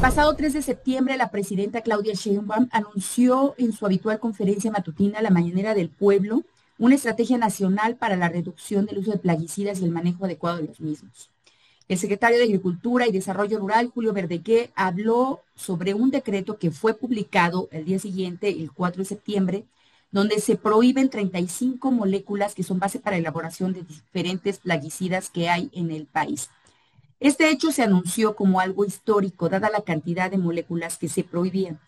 pasado 3 de septiembre, la presidenta Claudia Sheinbaum anunció en su habitual conferencia matutina, La Mañanera del Pueblo, una estrategia nacional para la reducción del uso de plaguicidas y el manejo adecuado de los mismos. El secretario de Agricultura y Desarrollo Rural, Julio Verdegué, habló sobre un decreto que fue publicado el día siguiente, el 4 de septiembre, donde se prohíben 35 moléculas que son base para la elaboración de diferentes plaguicidas que hay en el país. Este hecho se anunció como algo histórico, dada la cantidad de moléculas que se prohibían.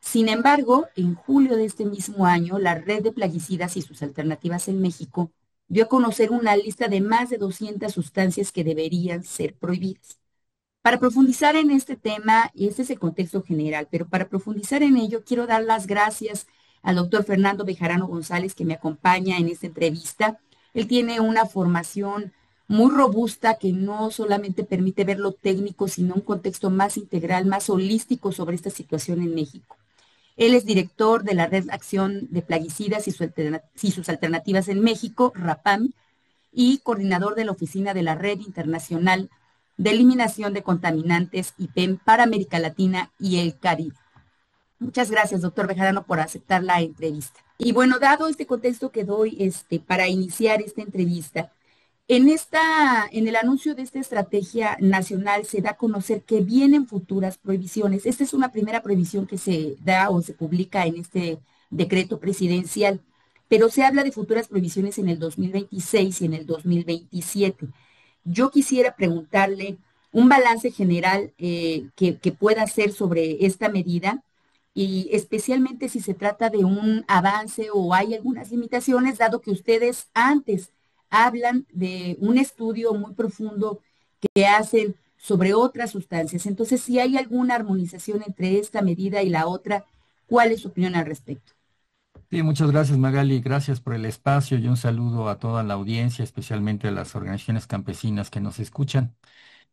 Sin embargo, en julio de este mismo año, la red de plaguicidas y sus alternativas en México dio a conocer una lista de más de 200 sustancias que deberían ser prohibidas. Para profundizar en este tema, y este es el contexto general, pero para profundizar en ello, quiero dar las gracias al doctor Fernando Bejarano González, que me acompaña en esta entrevista. Él tiene una formación muy robusta que no solamente permite ver lo técnico, sino un contexto más integral, más holístico sobre esta situación en México. Él es director de la Red Acción de Plaguicidas y sus Alternativas en México, RAPAM, y coordinador de la Oficina de la Red Internacional de Eliminación de Contaminantes IPEM para América Latina y el Caribe. Muchas gracias, doctor Bejarano, por aceptar la entrevista. Y bueno, dado este contexto que doy para iniciar esta entrevista, en el anuncio de esta estrategia nacional se da a conocer que vienen futuras prohibiciones. Esta es una primera prohibición que se da o se publica en este decreto presidencial, pero se habla de futuras prohibiciones en el 2026 y en el 2027. Yo quisiera preguntarle un balance general que pueda hacer sobre esta medida y especialmente si se trata de un avance o hay algunas limitaciones, dado que ustedes antes hablan de un estudio muy profundo que hacen sobre otras sustancias. Entonces, si hay alguna armonización entre esta medida y la otra, ¿cuál es su opinión al respecto? Sí, muchas gracias Magali, gracias por el espacio y un saludo a toda la audiencia, especialmente a las organizaciones campesinas que nos escuchan.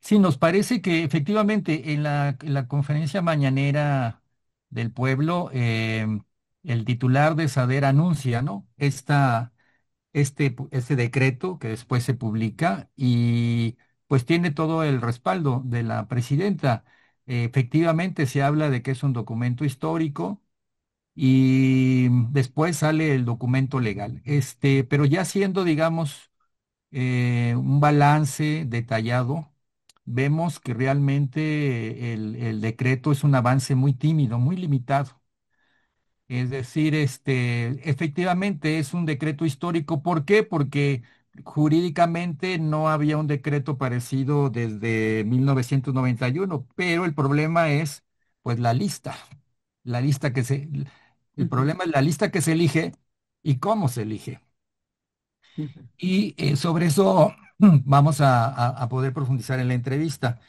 Sí, nos parece que efectivamente en la conferencia mañanera del pueblo, el titular de SADER anuncia, ¿no? Este decreto que después se publica y pues tiene todo el respaldo de la presidenta. Efectivamente se habla de que es un documento histórico y después sale el documento legal. Pero ya siendo, digamos, un balance detallado, vemos que realmente el decreto es un avance muy tímido, muy limitado. Es decir, efectivamente es un decreto histórico. ¿Por qué? Porque jurídicamente no había un decreto parecido desde 1991, pero el problema es, pues, la lista que se, el Ujú, problema es la lista que se elige y cómo se elige. ujú, Y sobre eso vamos a poder profundizar en la entrevista.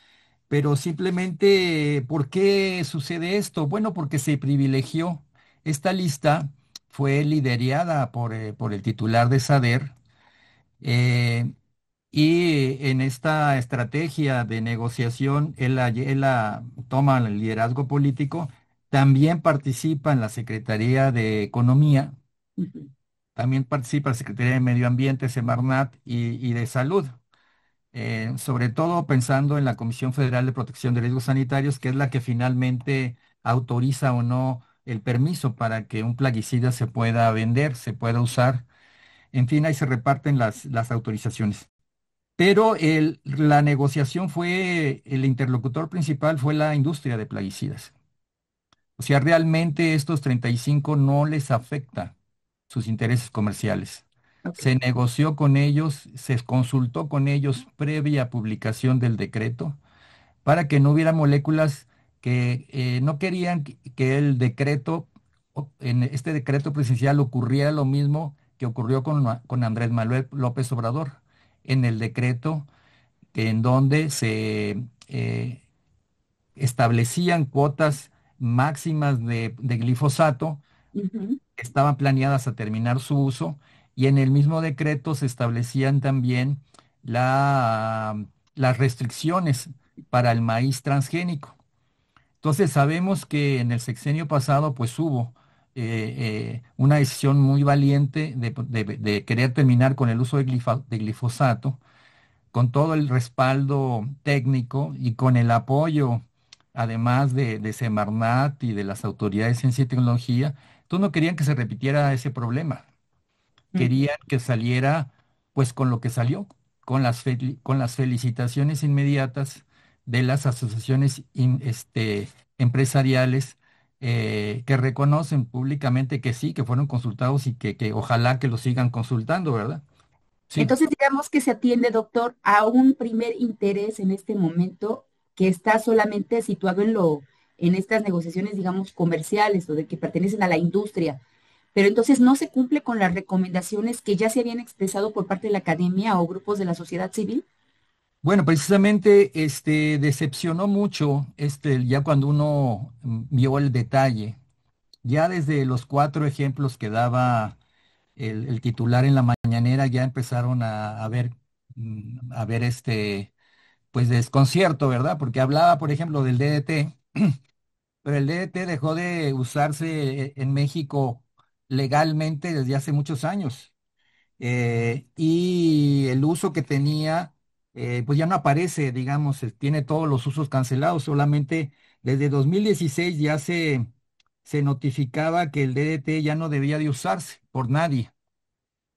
Pero simplemente, ¿por qué sucede esto? Bueno, porque se privilegió. Esta lista fue liderada por el titular de SADER, eh, y en esta estrategia de negociación, él toma el liderazgo político, también participa en la Secretaría de Economía, ujú. también participa la Secretaría de Medio Ambiente, Semarnat, y de Salud, sobre todo pensando en la Comisión Federal de Protección de Riesgos Sanitarios, que es la que finalmente autoriza o no el permiso para que un plaguicida se pueda vender, se pueda usar. En fin, ahí se reparten las autorizaciones. Pero la negociación el interlocutor principal fue la industria de plaguicidas. O sea, realmente estos 35 no les afecta sus intereses comerciales. Ok. Se negoció con ellos, se consultó con ellos previa publicación del decreto para que no hubiera moléculas que no querían que el decreto, en este decreto presidencial ocurriera lo mismo que ocurrió con Andrés Manuel López Obrador, en el decreto en donde se establecían cuotas máximas de glifosato Ujú, que estaban planeadas a terminar su uso, y en el mismo decreto se establecían también las restricciones para el maíz transgénico. Entonces sabemos que en el sexenio pasado pues hubo una decisión muy valiente de querer terminar con el uso de glifosato, con todo el respaldo técnico y con el apoyo además de Semarnat y de las autoridades de ciencia y tecnología, entonces no querían que se repitiera ese problema. Ujú. Querían que saliera pues con lo que salió, con las felicitaciones inmediatas de las asociaciones empresariales, que reconocen públicamente que sí, que fueron consultados y que ojalá que lo sigan consultando, ¿verdad? Sí. Entonces, digamos que se atiende, doctor, a un primer interés en este momento que está solamente situado en estas negociaciones, digamos, comerciales o de que pertenecen a la industria. Pero entonces no se cumple con las recomendaciones que ya se habían expresado por parte de la academia o grupos de la sociedad civil. Bueno, precisamente decepcionó mucho ya cuando uno vio el detalle, ya desde los cuatro ejemplos que daba el titular en la mañanera, ya empezaron a ver pues desconcierto, ¿verdad? Porque hablaba, por ejemplo, del DDT, pero el DDT dejó de usarse en México legalmente desde hace muchos años. Y el uso que tenía, pues ya no aparece, digamos, tiene todos los usos cancelados, solamente desde 2016 ya se notificaba que el DDT ya no debía de usarse por nadie.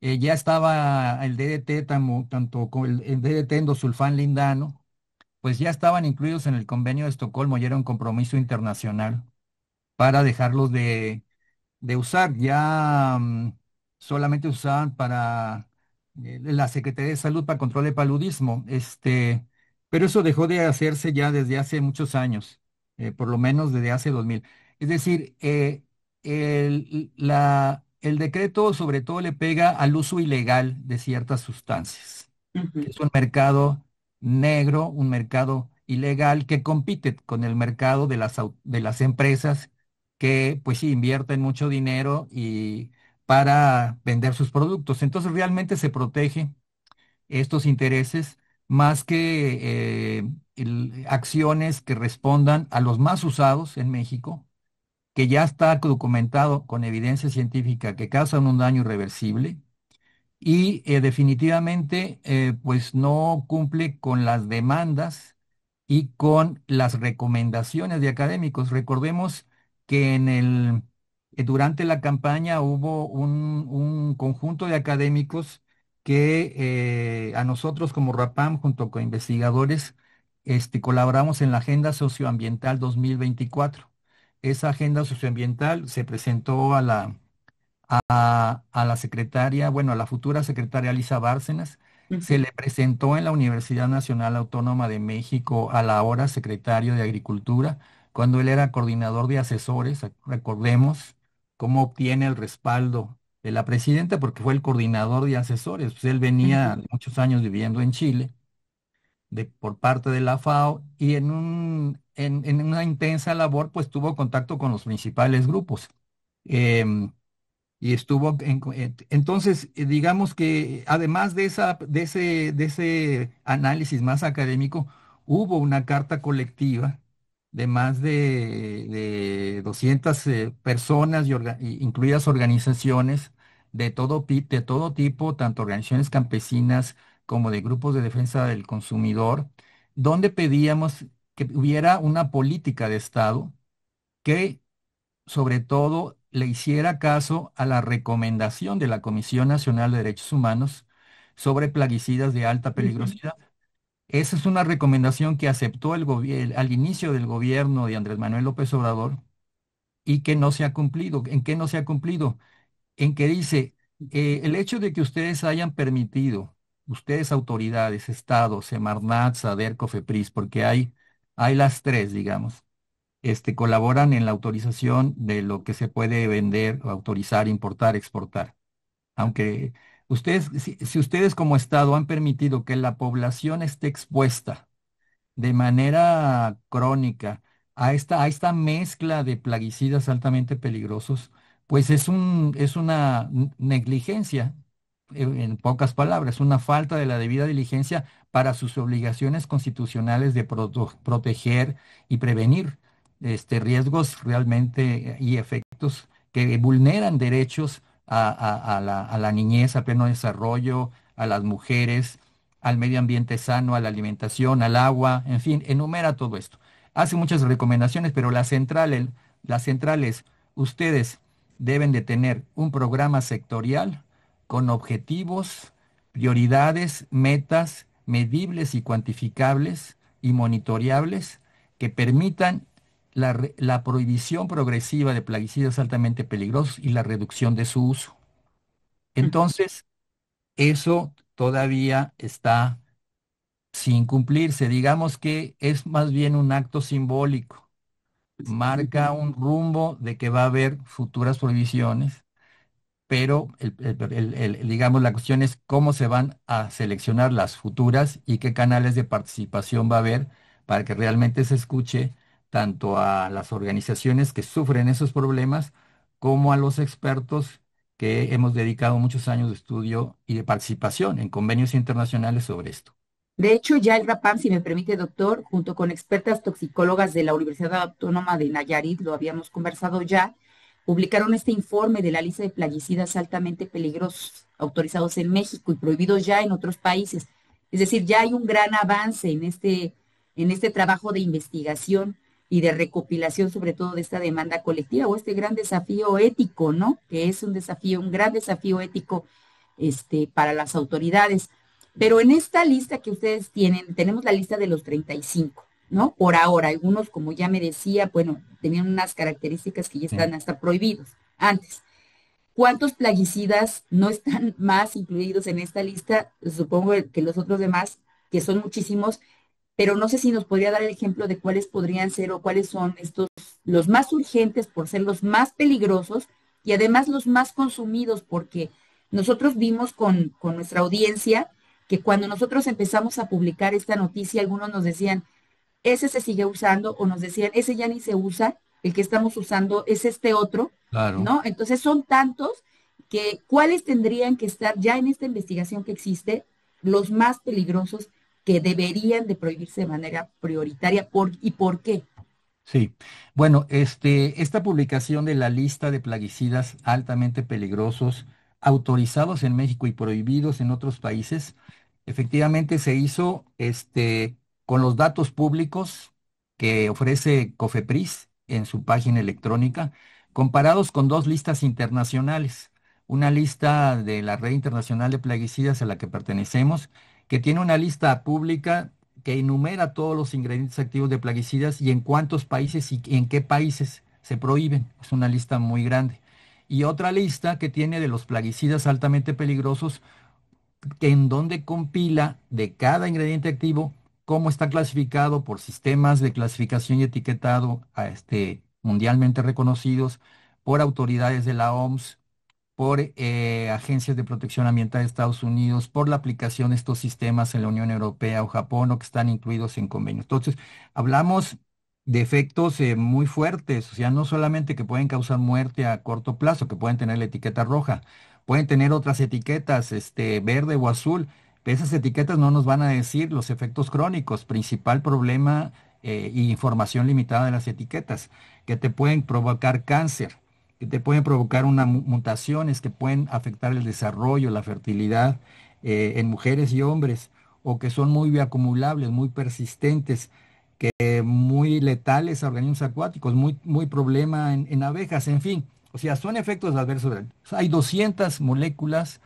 Ya estaba el DDT, tanto con el DDT endosulfán lindano, pues ya estaban incluidos en el convenio de Estocolmo y era un compromiso internacional para dejarlos de usar. Ya solamente usaban para la Secretaría de Salud para control de paludismo. Pero eso dejó de hacerse ya desde hace muchos años, por lo menos desde hace 2000. Es decir, el decreto sobre todo le pega al uso ilegal de ciertas sustancias, que Ujú, es un mercado negro, un mercado ilegal que compite con el mercado de las empresas que pues sí invierten mucho dinero y para vender sus productos. Entonces realmente se protege estos intereses más que acciones que respondan a los más usados en México, que ya está documentado con evidencia científica que causan un daño irreversible y definitivamente pues no cumple con las demandas y con las recomendaciones de académicos. Recordemos que durante la campaña hubo un conjunto de académicos que a nosotros como RAPAM junto con investigadores colaboramos en la Agenda Socioambiental 2024. Esa agenda socioambiental se presentó a la secretaria, bueno, a la futura secretaria Lisa Bárcenas, se ujú, le presentó en la Universidad Nacional Autónoma de México a la hora secretario de Agricultura, cuando él era coordinador de asesores. Recordemos cómo obtiene el respaldo de la presidenta, porque fue el coordinador de asesores. Pues él venía ujú, de muchos años viviendo en Chile, por parte de la FAO, y en una intensa labor, pues tuvo contacto con los principales grupos. Em, y estuvo entonces, digamos que además de ese análisis más académico, hubo una carta colectiva de más de 200 personas, incluidas organizaciones de todo tipo, tanto organizaciones campesinas como de grupos de defensa del consumidor, donde pedíamos que hubiera una política de Estado que sobre todo le hiciera caso a la recomendación de la Comisión Nacional de Derechos Humanos sobre plaguicidas de alta ujú, peligrosidad. Esa es una recomendación que aceptó al inicio del gobierno de Andrés Manuel López Obrador y que no se ha cumplido. ¿En qué no se ha cumplido? En que dice, el hecho de que ustedes hayan permitido, ustedes autoridades, Estado, Semarnat, SADER, COFEPRIS, porque hay las tres, digamos, colaboran en la autorización de lo que se puede vender, autorizar, importar, exportar. Aunque si ustedes como Estado han permitido que la población esté expuesta de manera crónica a esta mezcla de plaguicidas altamente peligrosos, pues es una negligencia, en pocas palabras, una falta de la debida diligencia para sus obligaciones constitucionales de proteger y prevenir riesgos realmente y efectos que vulneran derechos a la niñez, a pleno desarrollo, a las mujeres, al medio ambiente sano, a la alimentación, al agua, en fin, enumera todo esto. hace muchas recomendaciones, pero la central es, ustedes deben de tener un programa sectorial con objetivos, prioridades, metas medibles y cuantificables y monitoreables que permitan la prohibición progresiva de plaguicidas altamente peligrosos y la reducción de su uso. Ujú. Entonces, eso todavía está sin cumplirse. Digamos que es más bien un acto simbólico. Marca un rumbo de que va a haber futuras prohibiciones, pero digamos, la cuestión es cómo se van a seleccionar las futuras y qué canales de participación va a haber para que realmente se escuche tanto a las organizaciones que sufren esos problemas como a los expertos que hemos dedicado muchos años de estudio y de participación en convenios internacionales sobre esto. De hecho, ya el RAPAM, si me permite, doctor, junto con expertas toxicólogas de la Universidad Autónoma de Nayarit, lo habíamos conversado ya, publicaron este informe de la lista de plaguicidas altamente peligrosos autorizados en México y prohibidos ya en otros países. Es decir, ya hay un gran avance en este trabajo de investigación y de recopilación, sobre todo de esta demanda colectiva o este gran desafío ético, ¿no? Que es un desafío, un gran desafío ético, para las autoridades. Pero en esta lista que ustedes tienen, tenemos la lista de los 35, ¿no? Por ahora, algunos, como ya me decía, bueno, tenían unas características que ya Sí, están hasta prohibidos antes. ¿Cuántos plaguicidas no están más incluidos en esta lista? Supongo que los otros demás, que son muchísimos, pero no sé si nos podría dar el ejemplo de cuáles podrían ser o cuáles son estos, los más urgentes por ser los más peligrosos y además los más consumidos, porque nosotros vimos con nuestra audiencia que cuando nosotros empezamos a publicar esta noticia, algunos nos decían, ese se sigue usando, o nos decían, ese ya ni se usa, el que estamos usando es este otro, claro. ¿no? Entonces son tantos que cuáles tendrían que estar ya en esta investigación que existe, los más peligrosos que deberían de prohibirse de manera prioritaria y por qué. Sí, bueno, esta publicación de la lista de plaguicidas altamente peligrosos autorizados en México y prohibidos en otros países, efectivamente se hizo con los datos públicos que ofrece COFEPRIS en su página electrónica, comparados con dos listas internacionales. Una lista de la Red Internacional de Plaguicidas a la que pertenecemos, que tiene una lista pública que enumera todos los ingredientes activos de plaguicidas y en cuántos países y en qué países se prohíben. Es una lista muy grande. Y otra lista que tiene de los plaguicidas altamente peligrosos, que en donde compila de cada ingrediente activo cómo está clasificado por sistemas de clasificación y etiquetado mundialmente reconocidos por autoridades de la OMS, por agencias de protección ambiental de Estados Unidos, por la aplicación de estos sistemas en la Unión Europea o Japón o que están incluidos en convenios. Entonces, hablamos de efectos muy fuertes, o sea, no solamente que pueden causar muerte a corto plazo, que pueden tener la etiqueta roja, pueden tener otras etiquetas, verde o azul, pero esas etiquetas no nos van a decir los efectos crónicos, principal problema y información limitada de las etiquetas, que te pueden provocar cáncer, que te pueden provocar mutaciones que pueden afectar el desarrollo, la fertilidad en mujeres y hombres, o que son muy bioacumulables, muy persistentes, muy letales a organismos acuáticos, muy problema en abejas, en fin. O sea, son efectos adversos. O sea, hay 200 moléculas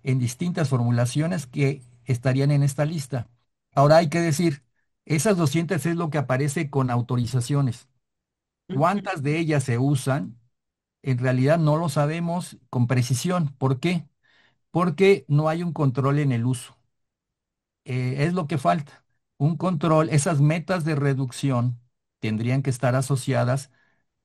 en distintas formulaciones que estarían en esta lista. Ahora hay que decir, esas 200 es lo que aparece con autorizaciones. Ujú. ¿Cuántas de ellas se usan? En realidad no lo sabemos con precisión. ¿Por qué? Porque no hay un control en el uso. Es lo que falta. Un control, esas metas de reducción tendrían que estar asociadas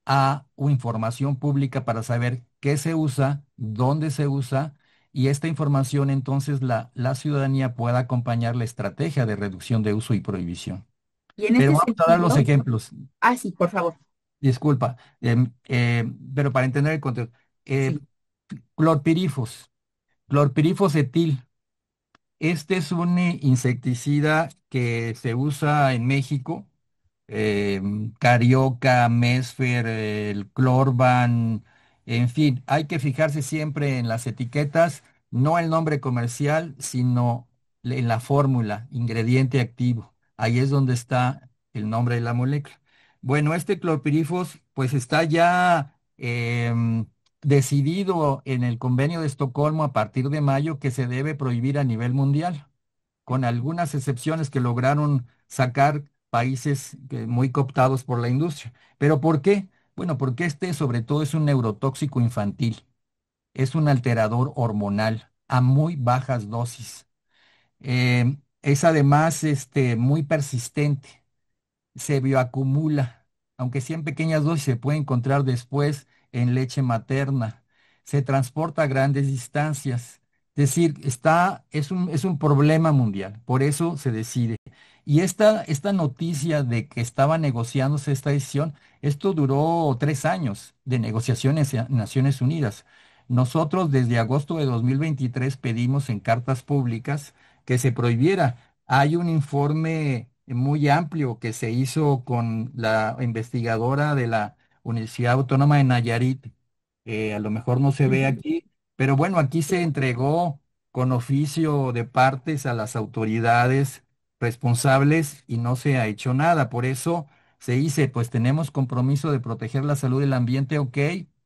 a una información pública para saber qué se usa, dónde se usa, y esta información entonces la ciudadanía pueda acompañar la estrategia de reducción de uso y prohibición. Y en Pero este vamos a dar los sentido, ejemplos. sí, por favor, Disculpa, pero para entender el contexto. Eh, sí. clorpirifos, clorpirifos etil. Este es un insecticida que se usa en México. Carioca, Mesfer, el Clorban, en fin, hay que fijarse siempre en las etiquetas, no el nombre comercial, sino en la fórmula, ingrediente activo. Ahí es donde está el nombre de la molécula. Bueno, este clorpirifos pues está ya decidido en el convenio de Estocolmo a partir de mayo que se debe prohibir a nivel mundial, con algunas excepciones que lograron sacar países muy cooptados por la industria. ¿Pero por qué? Bueno, porque este sobre todo es un neurotóxico infantil, es un alterador hormonal a muy bajas dosis. Es además muy persistente, se bioacumula, aunque sí en pequeñas dosis se puede encontrar después en leche materna, se transporta a grandes distancias, es decir, es un problema mundial, por eso se decide. Y esta noticia de que estaba negociándose esta decisión, esto duró 3 años de negociaciones en Naciones Unidas. Nosotros desde agosto de 2023 pedimos en cartas públicas que se prohibiera. Hay un informe muy amplio que se hizo con la investigadora de la Universidad Autónoma de Nayarit. A lo mejor no se ve Ujú. aquí, pero bueno, aquí se entregó con oficio de partes a las autoridades responsables y no se ha hecho nada. Por eso se dice, pues tenemos compromiso de proteger la salud del ambiente, ok,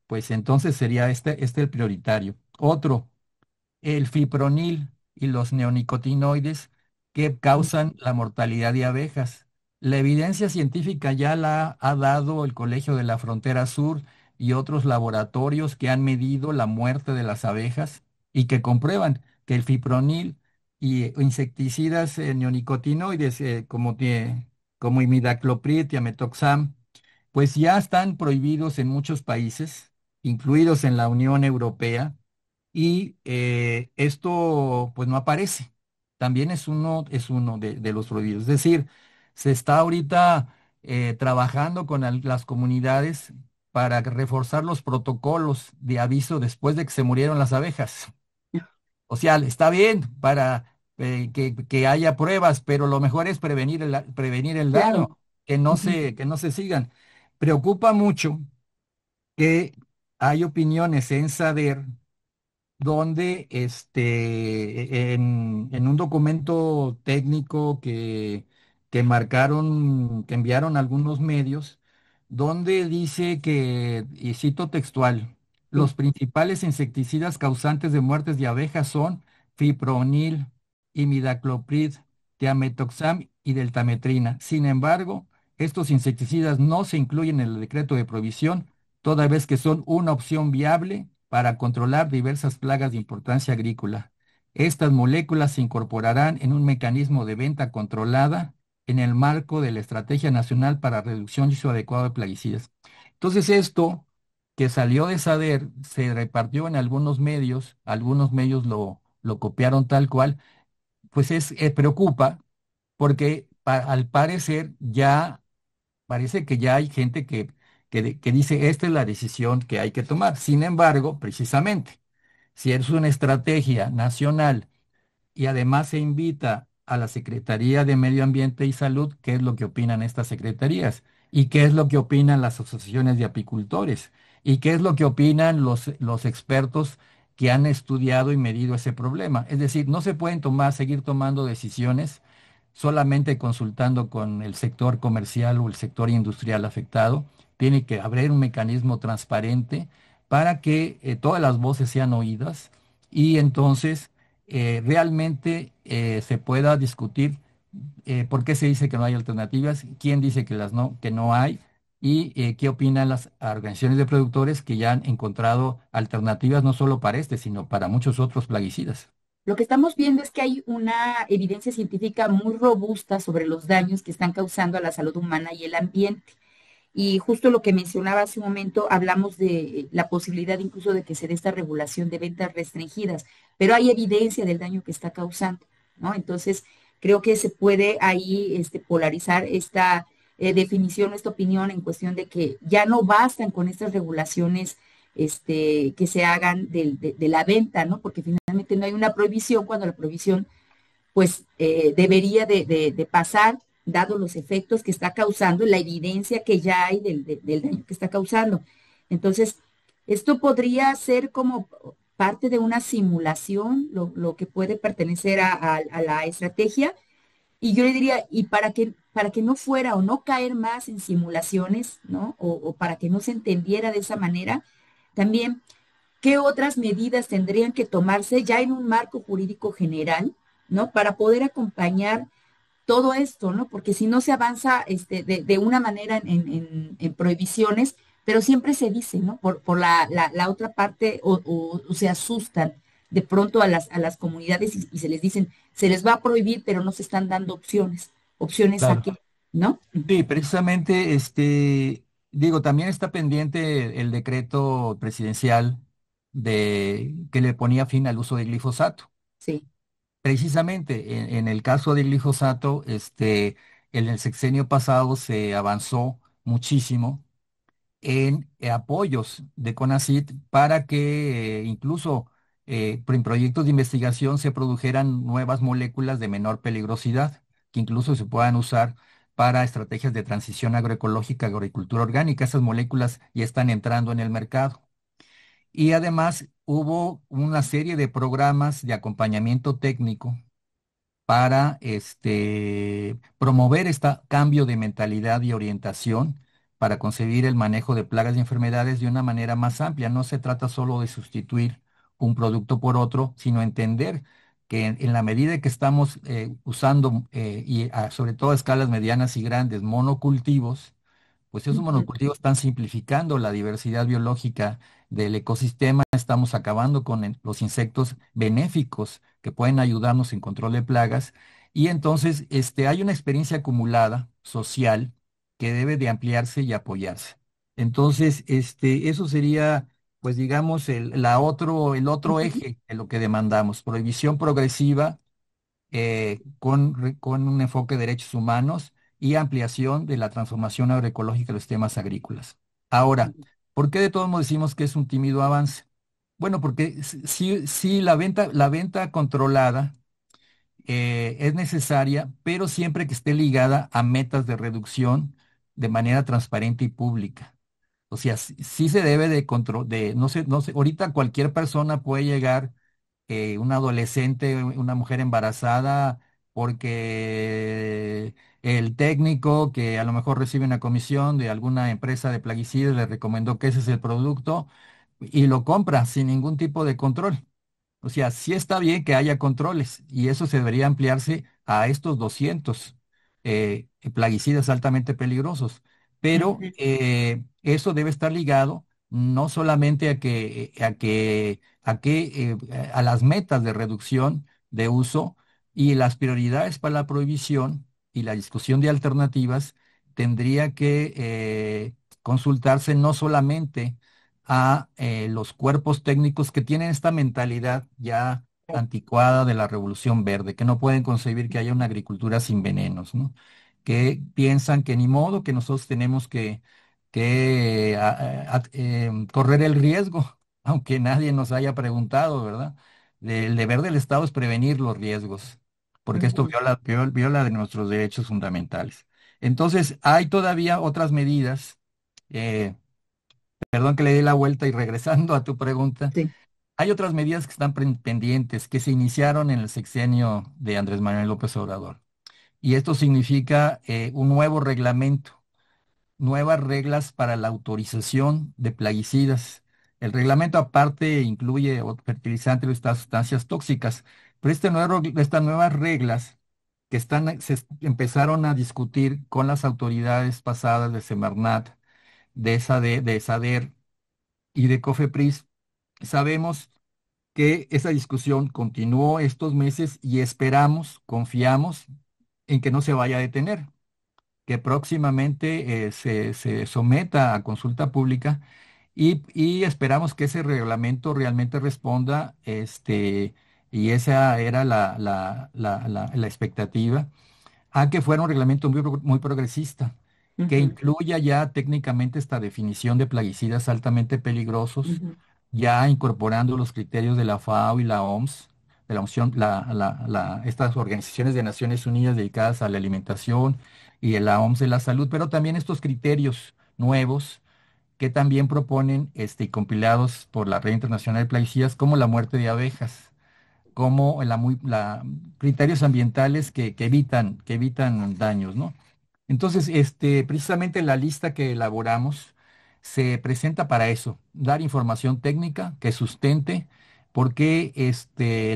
pues entonces sería este el prioritario. Otro, el fipronil y los neonicotinoides que causan la mortalidad de abejas. La evidencia científica ya la ha dado el Colegio de la Frontera Sur y otros laboratorios que han medido la muerte de las abejas y que comprueban que el fipronil y insecticidas neonicotinoides como imidacloprid y ametoxam, pues ya están prohibidos en muchos países, incluidos en la Unión Europea, y esto pues no aparece. También es uno de los prohibidos. Es decir, se está ahorita trabajando con las comunidades para reforzar los protocolos de aviso después de que se murieron las abejas. O sea, está bien para que haya pruebas, pero lo mejor es prevenir el daño, Claro. que no se sigan. Preocupa mucho que hay opiniones en Sader donde en un documento técnico que enviaron algunos medios, donde dice que, y cito textual, Sí. los principales insecticidas causantes de muertes de abejas son fipronil, imidacloprid, tiametoxam y deltametrina. Sin embargo, estos insecticidas no se incluyen en el decreto de prohibición toda vez que son una opción viable para controlar diversas plagas de importancia agrícola. Estas moléculas se incorporarán en un mecanismo de venta controlada en el marco de la Estrategia Nacional para Reducción y Uso Adecuado de Plaguicidas. Entonces, esto que salió de Sader se repartió en algunos medios lo copiaron tal cual, pues preocupa porque al parecer ya parece que ya hay gente que dice, esta es la decisión que hay que tomar. Sin embargo, precisamente, si es una estrategia nacional y además se invita a la Secretaría de Medio Ambiente y Salud qué es lo que opinan estas secretarías y qué es lo que opinan las asociaciones de apicultores y qué es lo que opinan los expertos que han estudiado y medido ese problema. Es decir, no se pueden seguir tomando decisiones solamente consultando con el sector comercial o el sector industrial afectado. Tiene que haber un mecanismo transparente para que todas las voces sean oídas y entonces realmente se pueda discutir por qué se dice que no hay alternativas, quién dice que no hay y qué opinan las organizaciones de productores que ya han encontrado alternativas no solo para sino para muchos otros plaguicidas. Lo que estamos viendo es que hay una evidencia científica muy robusta sobre los daños que están causando a la salud humana y el ambiente. Y justo lo que mencionaba hace un momento, hablamos de la posibilidad incluso de que se dé esta regulación de ventas restringidas, pero hay evidencia del daño que está causando, ¿no? Entonces, creo que se puede ahí polarizar esta definición, esta opinión en cuestión de que ya no bastan con estas regulaciones que se hagan de la venta, ¿no? Porque finalmente no hay una prohibición cuando la prohibición pues debería de pasar, dado los efectos que está causando, la evidencia que ya hay del daño que está causando. Entonces, esto podría ser como parte de una simulación, lo que puede pertenecer a la estrategia, y yo le diría, ¿y para qué? para que no fuera o no caer más en simulaciones, ¿no? O para que no se entendiera de esa manera, también qué otras medidas tendrían que tomarse ya en un marco jurídico general, ¿no? Para poder acompañar todo esto, ¿no? Porque si no se avanza de una manera en prohibiciones, pero siempre se dice, ¿no? Por la otra parte o se asustan de pronto a las comunidades y se les dicen, se les va a prohibir, pero no se están dando opciones. ¿Opciones a Claro. qué? ¿No? Sí, precisamente, digo, también está pendiente el decreto presidencial que le ponía fin al uso de glifosato. Sí. Precisamente en el caso del glifosato, en el sexenio pasado se avanzó muchísimo en apoyos de CONACYT para que incluso en proyectos de investigación se produjeran nuevas moléculas de menor peligrosidad, que incluso se puedan usar para estrategias de transición agroecológica, agricultura orgánica. Esas moléculas ya están entrando en el mercado. Y además hubo una serie de programas de acompañamiento técnico para promover este cambio de mentalidad y orientación para concebir el manejo de plagas y enfermedades de una manera más amplia. No se trata solo de sustituir un producto por otro, sino entender que en la medida que estamos usando, sobre todo a escalas medianas y grandes, monocultivos, pues esos Ujú, monocultivos están simplificando la diversidad biológica del ecosistema, estamos acabando con los insectos benéficos que pueden ayudarnos en control de plagas y entonces hay una experiencia acumulada social que debe de ampliarse y apoyarse. Entonces, eso sería, pues digamos, el otro ujú, eje de lo que demandamos, prohibición progresiva con un enfoque de derechos humanos y ampliación de la transformación agroecológica de los temas agrícolas. Ahora, ¿por qué de todos modos decimos que es un tímido avance? Bueno, porque sí, la venta controlada es necesaria, pero siempre que esté ligada a metas de reducción de manera transparente y pública. O sea, sí se debe de control, no sé, ahorita cualquier persona puede llegar, un adolescente, una mujer embarazada, porque el técnico que a lo mejor recibe una comisión de alguna empresa de plaguicidas le recomendó que ese es el producto y lo compra sin ningún tipo de control. O sea, sí está bien que haya controles y eso se debería ampliarse a estos 200 plaguicidas altamente peligrosos, pero ujú, eso debe estar ligado no solamente a las metas de reducción de uso y las prioridades para la prohibición y la discusión de alternativas tendría que consultarse no solamente a los cuerpos técnicos que tienen esta mentalidad ya anticuada de la Revolución Verde, que no pueden concebir que haya una agricultura sin venenos, ¿no? Que piensan que ni modo, que nosotros tenemos que correr el riesgo, aunque nadie nos haya preguntado, ¿verdad? El deber del Estado es prevenir los riesgos, porque esto ujú. viola de nuestros derechos fundamentales. Entonces, hay todavía otras medidas. eh, Perdón que le dé la vuelta y regresando a tu pregunta, Sí. hay otras medidas que están pendientes que se iniciaron en el sexenio de Andrés Manuel López Obrador. Y esto significa un nuevo reglamento, nuevas reglas para la autorización de plaguicidas. El reglamento aparte incluye fertilizantes y estas sustancias tóxicas, pero estas nuevas reglas que empezaron a discutir con las autoridades pasadas de Semarnat, de SADER y de COFEPRIS, sabemos que esa discusión continuó estos meses y esperamos, confiamos en que no se vaya a detener, que próximamente se someta a consulta pública y esperamos que ese reglamento realmente responda, y esa era la expectativa, a que fuera un reglamento muy progresista, que Ujú, incluya ya técnicamente esta definición de plaguicidas altamente peligrosos, ujú, ya incorporando los criterios de la FAO y la OMS, de la OMS, estas organizaciones de Naciones Unidas dedicadas a la alimentación y de la OMS de la salud, pero también estos criterios nuevos que también proponen, y compilados por la Red Internacional de Plaguicidas, como la muerte de abejas, como criterios ambientales que evitan daños, ¿no? Entonces, precisamente la lista que elaboramos se presenta para eso, dar información técnica que sustente por qué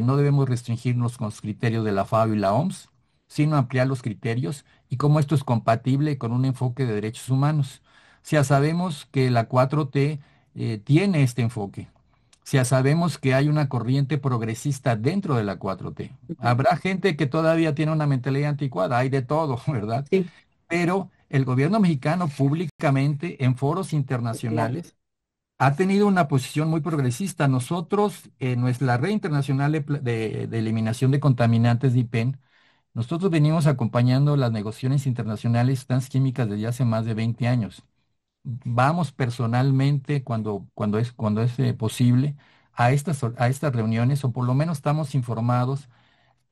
no debemos restringirnos con los criterios de la FAO y la OMS, sino ampliar los criterios y cómo esto es compatible con un enfoque de derechos humanos. Ya sabemos que la 4T tiene este enfoque. Ya sabemos que hay una corriente progresista dentro de la 4T. Ujú. Habrá gente que todavía tiene una mentalidad anticuada, hay de todo, ¿verdad? Sí, Pero el gobierno mexicano públicamente en foros pues claro. internacionales ha tenido una posición muy progresista. Nosotros, en nuestra red internacional de eliminación de contaminantes de IPEN, nosotros venimos acompañando las negociaciones internacionales transquímicas desde hace más de 20 años. Vamos personalmente cuando es posible a estas reuniones, o por lo menos estamos informados,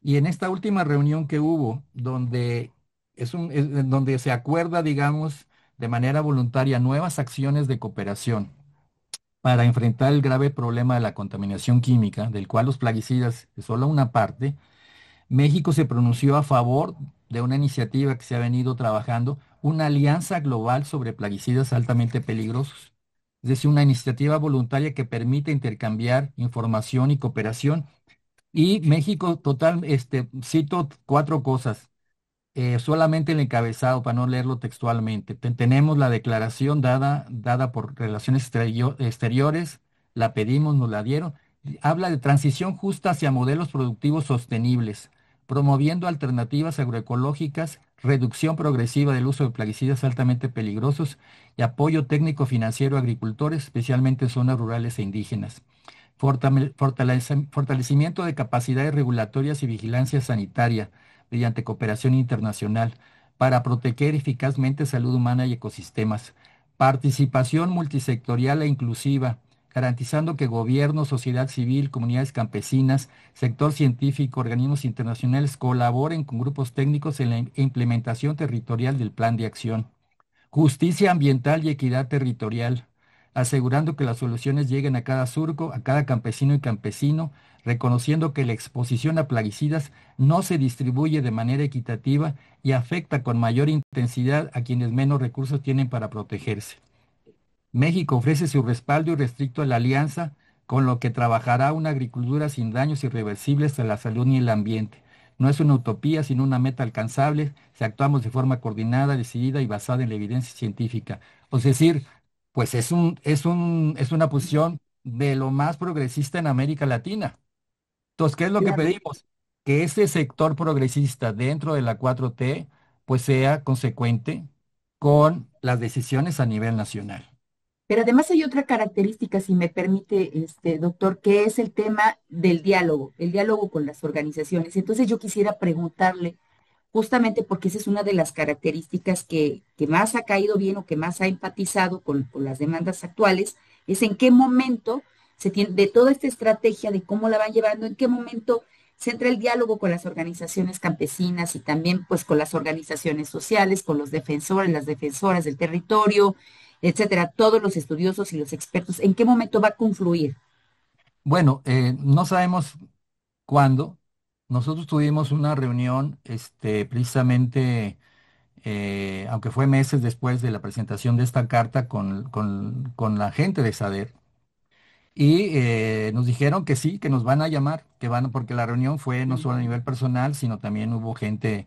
y en esta última reunión que hubo, donde se acuerda, digamos, de manera voluntaria nuevas acciones de cooperación para enfrentar el grave problema de la contaminación química, del cual los plaguicidas es solo una parte, México se pronunció a favor de una iniciativa que se ha venido trabajando, una alianza global sobre plaguicidas altamente peligrosos. Es decir, una iniciativa voluntaria que permite intercambiar información y cooperación, y México, cito cuatro cosas, solamente el encabezado para no leerlo textualmente. Tenemos la declaración dada por Relaciones Exteriores, la pedimos, nos la dieron. Habla de transición justa hacia modelos productivos sostenibles, promoviendo alternativas agroecológicas, reducción progresiva del uso de plaguicidas altamente peligrosos y apoyo técnico financiero a agricultores, especialmente en zonas rurales e indígenas. Fortalecimiento de capacidades regulatorias y vigilancia sanitaria mediante cooperación internacional para proteger eficazmente salud humana y ecosistemas. Participación multisectorial e inclusiva, garantizando que gobierno, sociedad civil, comunidades campesinas, sector científico, organismos internacionales colaboren con grupos técnicos en la implementación territorial del plan de acción. Justicia ambiental y equidad territorial, asegurando que las soluciones lleguen a cada surco, a cada campesino y campesino, reconociendo que la exposición a plaguicidas no se distribuye de manera equitativa y afecta con mayor intensidad a quienes menos recursos tienen para protegerse. México ofrece su respaldo irrestricto a la alianza, con lo que trabajará una agricultura sin daños irreversibles a la salud ni el ambiente. No es una utopía, sino una meta alcanzable si actuamos de forma coordinada, decidida y basada en la evidencia científica. Es decir, pues es una posición de lo más progresista en América Latina. Entonces, ¿qué es lo que Claro. pedimos? Que ese sector progresista dentro de la 4T pues sea consecuente con las decisiones a nivel nacional. Pero además hay otra característica, si me permite, doctor, que es el tema del diálogo, el diálogo con las organizaciones. Entonces yo quisiera preguntarle, justamente porque esa es una de las características que más ha caído bien o que más ha empatizado con las demandas actuales, es en qué momento se tiene, de toda esta estrategia de cómo la van llevando, en qué momento se entra el diálogo con las organizaciones campesinas y también pues con las organizaciones sociales, con los defensores, las defensoras del territorio, etcétera, todos los estudiosos y los expertos, ¿en qué momento va a confluir? Bueno, no sabemos cuándo. Nosotros tuvimos una reunión, precisamente, aunque fue meses después de la presentación de esta carta con la gente de SADER, y nos dijeron que sí, que nos van a llamar, porque la reunión fue no solo a nivel personal, sino también hubo gente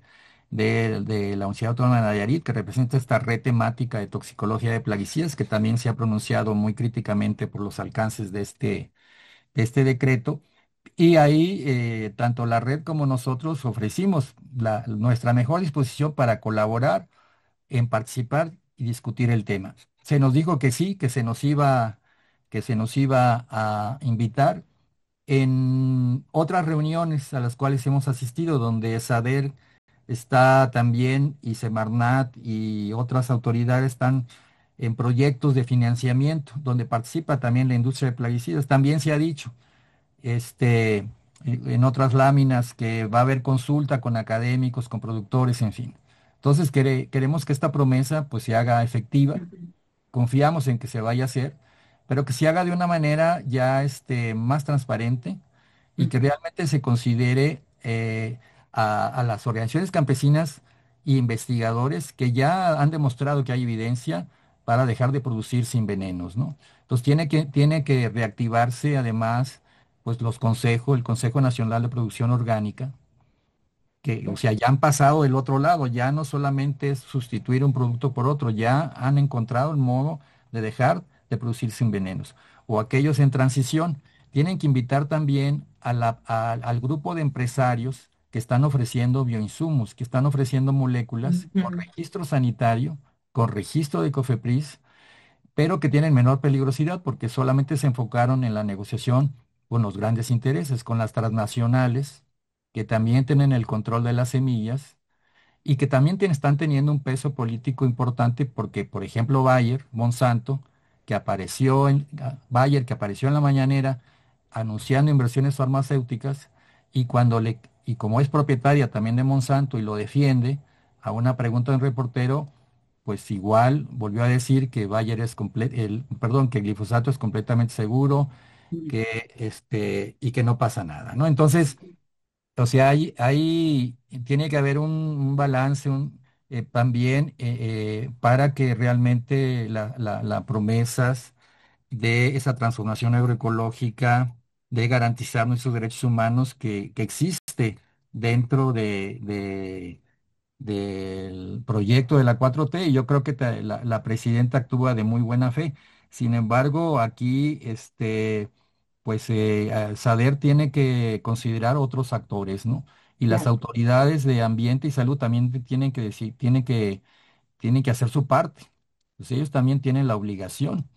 de la Universidad Autónoma de Nayarit, que representa esta red temática de toxicología de plaguicidas, que también se ha pronunciado muy críticamente por los alcances de este decreto. Y ahí, tanto la red como nosotros ofrecimos nuestra mejor disposición para colaborar, en participar y discutir el tema. Se nos dijo que sí, que se nos iba a invitar en otras reuniones a las cuales hemos asistido, donde SADER está también, y Semarnat y otras autoridades están en proyectos de financiamiento, donde participa también la industria de plaguicidas. También se ha dicho en otras láminas que va a haber consulta con académicos, con productores, en fin. Entonces queremos que esta promesa pues se haga efectiva, confiamos en que se vaya a hacer, pero que se haga de una manera ya más transparente y que realmente se considere a las organizaciones campesinas y investigadores que ya han demostrado que hay evidencia para dejar de producir sin venenos, ¿no? Entonces tiene que reactivarse además, pues los consejos, el Consejo Nacional de Producción Orgánica, que, o sea, ya han pasado del otro lado, ya no solamente es sustituir un producto por otro, ya han encontrado el modo de dejar de producir sin venenos. O aquellos en transición, tienen que invitar también al grupo de empresarios que están ofreciendo bioinsumos, que están ofreciendo moléculas con Ujú. registro sanitario, con registro de COFEPRIS, pero que tienen menor peligrosidad porque solamente se enfocaron en la negociación con los grandes intereses, con las transnacionales, que también tienen el control de las semillas y que también están teniendo un peso político importante porque, por ejemplo, Monsanto, Bayer, que apareció en la mañanera anunciando inversiones farmacéuticas y como es propietaria también de Monsanto y lo defiende, a una pregunta del reportero, pues igual volvió a decir que que el glifosato es completamente seguro, y que no pasa nada, ¿no? Entonces, o sea, tiene que haber un balance también para que realmente las promesas de esa transformación agroecológica, de garantizar nuestros derechos humanos que existe dentro del proyecto de la 4T, y yo creo que la presidenta actúa de muy buena fe. Sin embargo, aquí pues SADER tiene que considerar otros actores, ¿no? Y las Claro, autoridades de ambiente y salud también tienen que decir, tienen que hacer su parte. Pues ellos también tienen la obligación,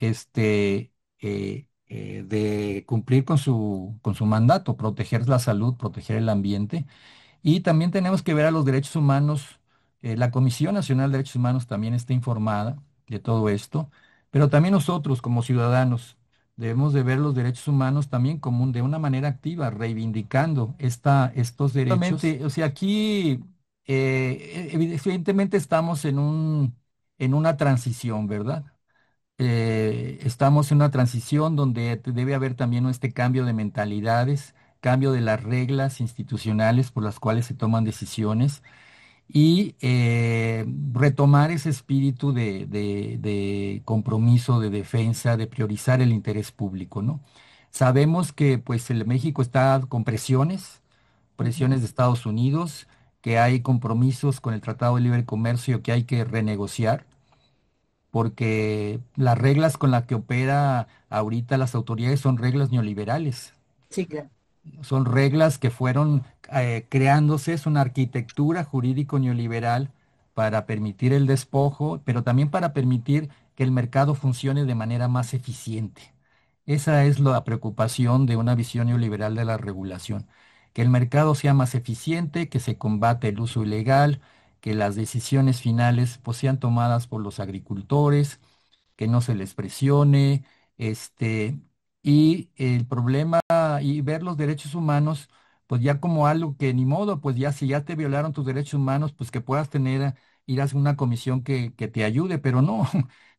de cumplir con su mandato, proteger la salud, proteger el ambiente y también tenemos que ver a los derechos humanos. La Comisión Nacional de Derechos Humanos también está informada de todo esto, pero también nosotros como ciudadanos debemos de ver los derechos humanos también como de una manera activa, reivindicando estos derechos. O sea, aquí evidentemente estamos en una transición, ¿verdad? Estamos en una transición donde debe haber también este cambio de mentalidades, cambio de las reglas institucionales por las cuales se toman decisiones y retomar ese espíritu de compromiso, de defensa, de priorizar el interés público, ¿no? Sabemos que pues el México está con presiones de Estados Unidos, que hay compromisos con el Tratado de Libre Comercio que hay que renegociar porque las reglas con las que opera ahorita las autoridades son reglas neoliberales, sí, claro. son reglas que fueron creándose, es una arquitectura jurídico neoliberal para permitir el despojo, pero también para permitir que el mercado funcione de manera más eficiente. Esa es la preocupación de una visión neoliberal de la regulación, que el mercado sea más eficiente, que se combate el uso ilegal, que las decisiones finales pues, sean tomadas por los agricultores, que no se les presione, este, y el problema, y ver los derechos humanos, pues ya como algo que ni modo, pues ya si ya te violaron tus derechos humanos, pues que puedas ir a una comisión que te ayude, pero no,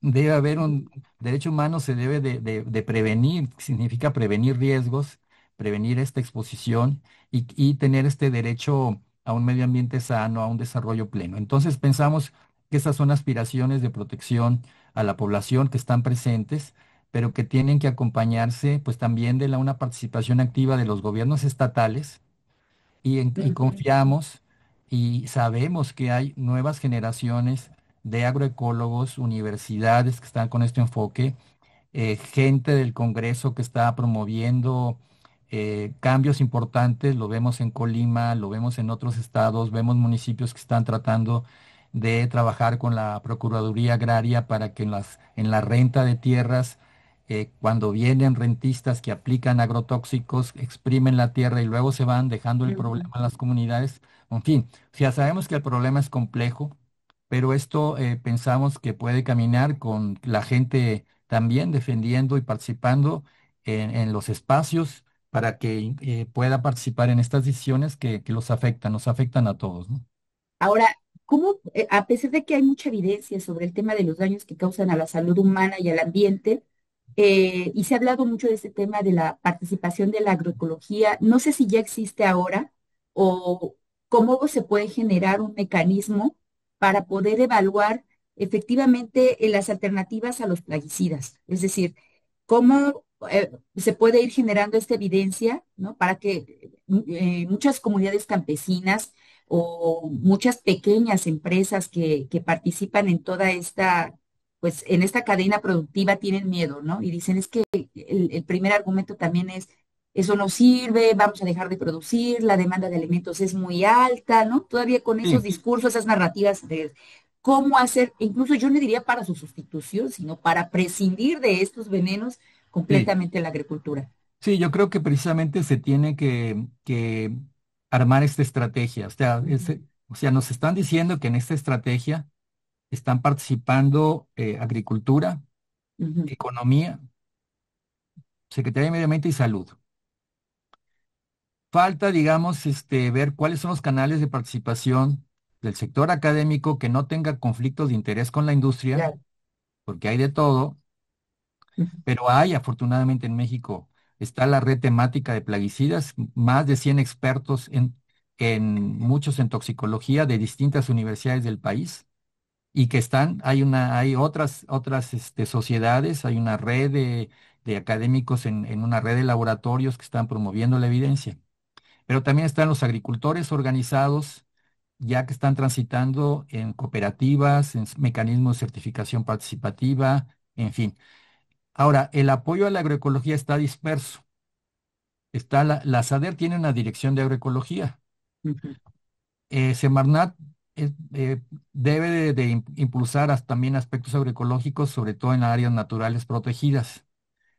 debe haber un derecho humano, se debe de prevenir, significa prevenir riesgos, prevenir esta exposición y tener este derecho a un medio ambiente sano, a un desarrollo pleno. Entonces pensamos que esas son aspiraciones de protección a la población que están presentes, pero que tienen que acompañarse pues también de una participación activa de los gobiernos estatales y Ujú. confiamos y sabemos que hay nuevas generaciones de agroecólogos, universidades que están con este enfoque, gente del Congreso que está promoviendo cambios importantes, lo vemos en Colima, lo vemos en otros estados, vemos municipios que están tratando de trabajar con la Procuraduría Agraria para que en la renta de tierras, cuando vienen rentistas que aplican agrotóxicos, exprimen la tierra y luego se van dejando el Ujú. problema en las comunidades. En fin, ya sabemos que el problema es complejo, pero esto pensamos que puede caminar con la gente también defendiendo y participando en los espacios para que pueda participar en estas decisiones que nos afectan a todos, ¿no? Ahora, ¿cómo, a pesar de que hay mucha evidencia sobre el tema de los daños que causan a la salud humana y al ambiente, y se ha hablado mucho de este tema de la participación de la agroecología, no sé si ya existe ahora o cómo se puede generar un mecanismo para poder evaluar efectivamente las alternativas a los plaguicidas. Es decir, cómo se puede ir generando esta evidencia, ¿no? Para que muchas comunidades campesinas o muchas pequeñas empresas que participan en toda esta, pues en esta cadena productiva tienen miedo, ¿no? Y dicen, es que el primer argumento también es, eso no sirve, vamos a dejar de producir, la demanda de alimentos es muy alta, ¿no? Todavía con esos Sí, discursos, esas narrativas de cómo hacer, incluso yo no diría para su sustitución, sino para prescindir de estos venenos sí, completamente en la agricultura. sí, yo creo que precisamente se tiene que armar esta estrategia. Ujú, O sea, nos están diciendo que en esta estrategia están participando agricultura, ujú, economía, Secretaría de Medio Ambiente y Salud. Falta, digamos, ver cuáles son los canales de participación del sector académico que no tenga conflictos de interés con la industria, claro. porque hay de todo, Ujú, pero hay afortunadamente en México, está la red temática de plaguicidas, más de 100 expertos muchos en toxicología de distintas universidades del país y que hay otras sociedades, hay una red de académicos en una red de laboratorios que están promoviendo la evidencia. Pero también están los agricultores organizados, ya que están transitando en cooperativas, en mecanismos de certificación participativa, en fin. Ahora, el apoyo a la agroecología está disperso. La SADER tiene una dirección de agroecología. ujú, Semarnat debe de impulsar también aspectos agroecológicos, sobre todo en áreas naturales protegidas.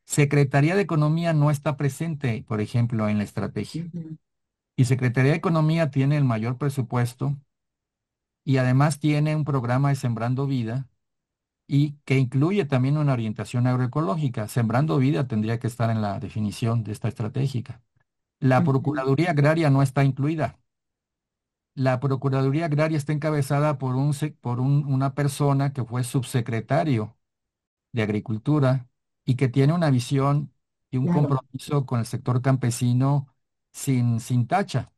Secretaría de Economía no está presente, por ejemplo, en la estrategia. ujú, Y Secretaría de Economía tiene el mayor presupuesto y además tiene un programa de Sembrando Vida y que incluye también una orientación agroecológica. Sembrando Vida tendría que estar en la definición de esta estratégica. La ujú, Procuraduría Agraria no está incluida. La Procuraduría Agraria está encabezada por una persona que fue subsecretario de Agricultura y que tiene una visión y un claro. compromiso con el sector campesino sin tacha.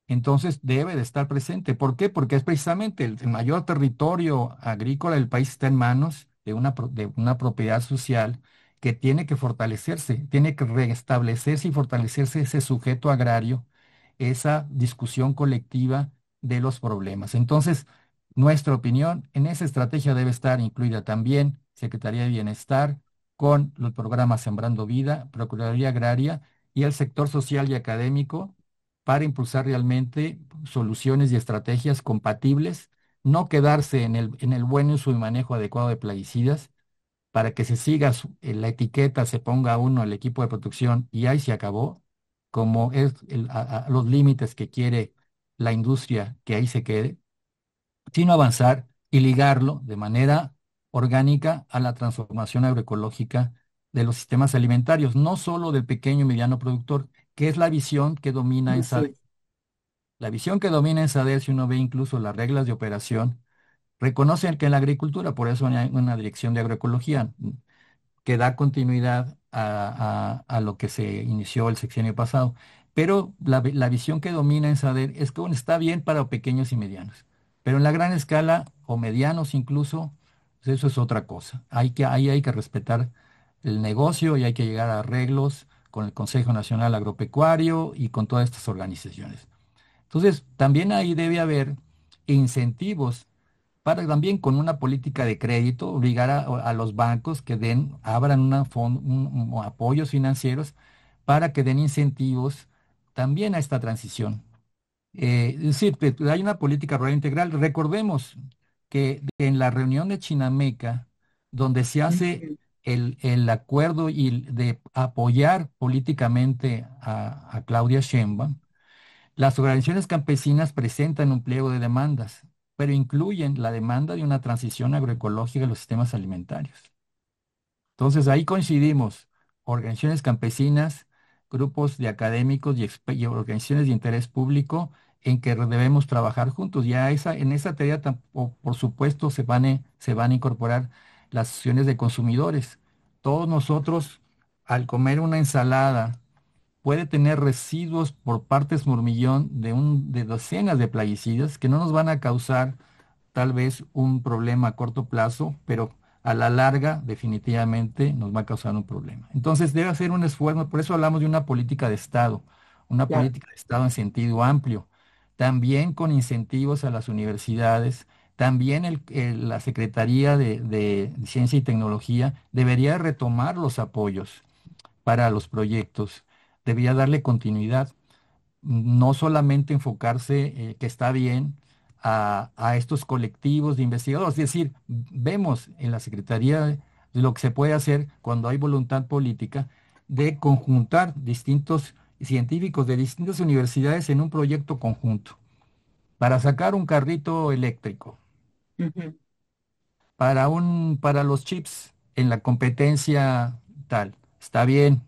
Entonces debe de estar presente. ¿Por qué? Porque es precisamente el mayor territorio agrícola del país está en manos de una propiedad social que tiene que fortalecerse, tiene que restablecerse y fortalecerse ese sujeto agrario, esa discusión colectiva de los problemas. Entonces, nuestra opinión en esa estrategia debe estar incluida también Secretaría de Bienestar con los programas Sembrando Vida, Procuraduría Agraria y el sector social y académico para impulsar realmente soluciones y estrategias compatibles, no quedarse en el buen uso y manejo adecuado de plaguicidas, para que se siga la etiqueta, se ponga uno el equipo de protección y ahí se acabó, como es los límites que quiere la industria que ahí se quede, sino avanzar y ligarlo de manera orgánica a la transformación agroecológica de los sistemas alimentarios, no solo del pequeño y mediano productor, que es la visión que domina en Así SADE. es. La visión que domina en SADER, si uno ve incluso las reglas de operación, reconocen que en la agricultura, por eso hay una dirección de agroecología que da continuidad a lo que se inició el sexenio pasado. Pero la visión que domina en SADER es que bueno, está bien para pequeños y medianos, pero en la gran escala o medianos incluso, pues eso es otra cosa. Ahí hay que respetar el negocio y hay que llegar a arreglos con el Consejo Nacional Agropecuario y con todas estas organizaciones. Entonces, también ahí debe haber incentivos para también con una política de crédito, obligar a los bancos que abran apoyos financieros para que den incentivos también a esta transición. Es decir, hay una política rural integral. Recordemos que en la reunión de Chinameca, donde se hace Ujú, el acuerdo de apoyar políticamente a Claudia Sheinbaum, las organizaciones campesinas presentan un pliego de demandas, pero incluyen la demanda de una transición agroecológica de los sistemas alimentarios. Entonces ahí coincidimos, organizaciones campesinas, grupos de académicos y organizaciones de interés público en que debemos trabajar juntos. En esa tarea, por supuesto, se van a incorporar las asociaciones de consumidores. Todos nosotros, al comer una ensalada, puede tener residuos por partes mormillón de docenas de plaguicidas que no nos van a causar tal vez un problema a corto plazo, pero a la larga definitivamente nos va a causar un problema. Entonces debe hacer un esfuerzo, por eso hablamos de una Claro. política de Estado en sentido amplio, también con incentivos a las universidades. También la Secretaría de Ciencia y Tecnología debería retomar los apoyos para los proyectos, debería darle continuidad, no solamente enfocarse, que está bien, a estos colectivos de investigadores. Es decir, vemos en la Secretaría de lo que se puede hacer cuando hay voluntad política de conjuntar distintos científicos de distintas universidades en un proyecto conjunto para sacar un carrito eléctrico, Ujú. para los chips en la competencia tal. Está bien,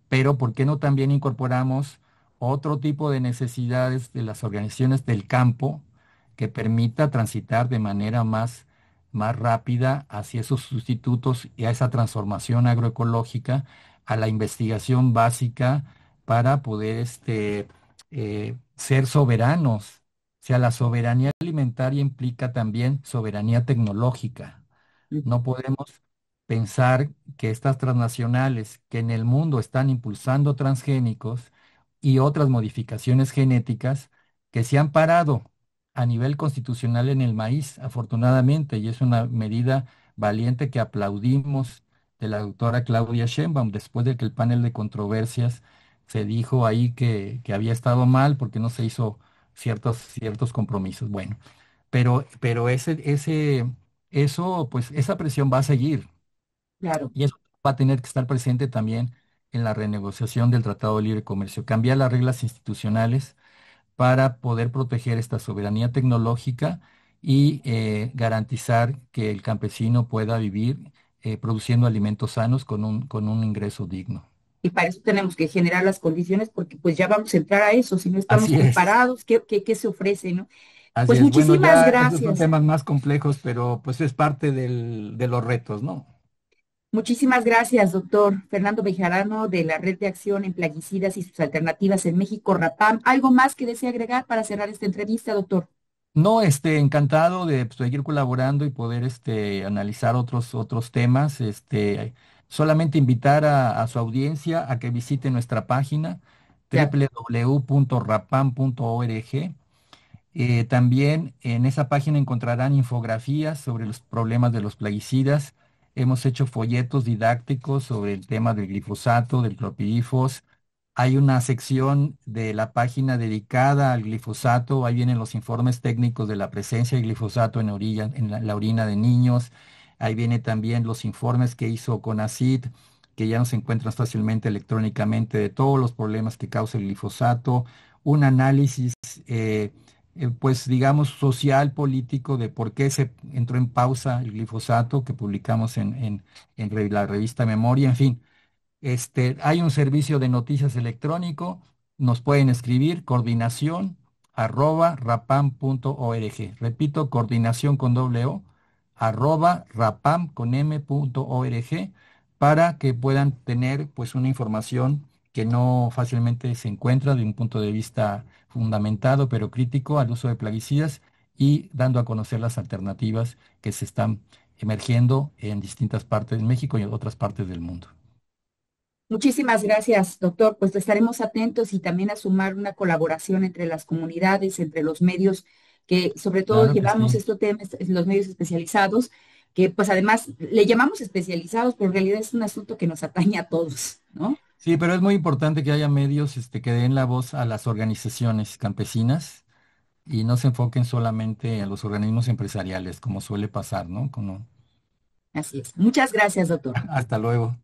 pero ¿por qué no también incorporamos otro tipo de necesidades de las organizaciones del campo que permita transitar de manera más rápida hacia esos sustitutos y a esa transformación agroecológica, a la investigación básica para poder ser soberanos? O sea, la soberanía alimentaria implica también soberanía tecnológica. Ujú. No podemos pensar que estas transnacionales que en el mundo están impulsando transgénicos y otras modificaciones genéticas que se han parado a nivel constitucional en el maíz, afortunadamente, y es una medida valiente que aplaudimos de la doctora Claudia Sheinbaum después de que el panel de controversias se dijo ahí que había estado mal porque no se hizo ciertos compromisos. Bueno, pero eso, pues esa presión va a seguir Claro. y eso va a tener que estar presente también en la renegociación del Tratado de Libre Comercio, cambiar las reglas institucionales para poder proteger esta soberanía tecnológica y garantizar que el campesino pueda vivir produciendo alimentos sanos con un ingreso digno. Y para eso tenemos que generar las condiciones porque pues ya vamos a entrar a eso. Si no estamos Así es, preparados, ¿qué se ofrece, no? así Pues es. Bueno, muchísimas ya estos son gracias. temas más complejos, pero pues es parte de los retos, ¿no? Muchísimas gracias, doctor Fernando Bejarano, de la Red de Acción en Plaguicidas y sus Alternativas en México, RAPAM. ¿Algo más que desea agregar para cerrar esta entrevista, doctor? No, encantado de pues, seguir colaborando y poder analizar otros temas. Solamente invitar a su audiencia a que visite nuestra página Claro. www.rapam.org. También en esa página encontrarán infografías sobre los problemas de los plaguicidas. Hemos hecho folletos didácticos sobre el tema del glifosato, del clorpirifos. Hay una sección de la página dedicada al glifosato. Ahí vienen los informes técnicos de la presencia de glifosato en la orina de niños. Ahí viene también los informes que hizo CONACYT, que ya no se encuentran fácilmente electrónicamente, de todos los problemas que causa el glifosato. Un análisis eh, pues digamos, social, político, de por qué se entró en pausa el glifosato que publicamos en la revista Memoria, en fin. Hay un servicio de noticias electrónico, nos pueden escribir coordinación @rapam.org. Repito, coordinación con doble O, @rapam con m.org, para que puedan tener pues una información que no fácilmente se encuentra de un punto de vista fundamentado, pero crítico al uso de plaguicidas y dando a conocer las alternativas que se están emergiendo en distintas partes de México y en otras partes del mundo. Muchísimas gracias, doctor. Pues estaremos atentos y también a sumar una colaboración entre las comunidades, entre los medios que sobre todo Claro que llevamos sí. estos temas, los medios especializados, que pues además le llamamos especializados, pero en realidad es un asunto que nos atañe a todos, ¿no? Sí, pero es muy importante que haya medios que den la voz a las organizaciones campesinas y no se enfoquen solamente a los organismos empresariales, como suele pasar, ¿no? Así es. Muchas gracias, doctor. Hasta luego.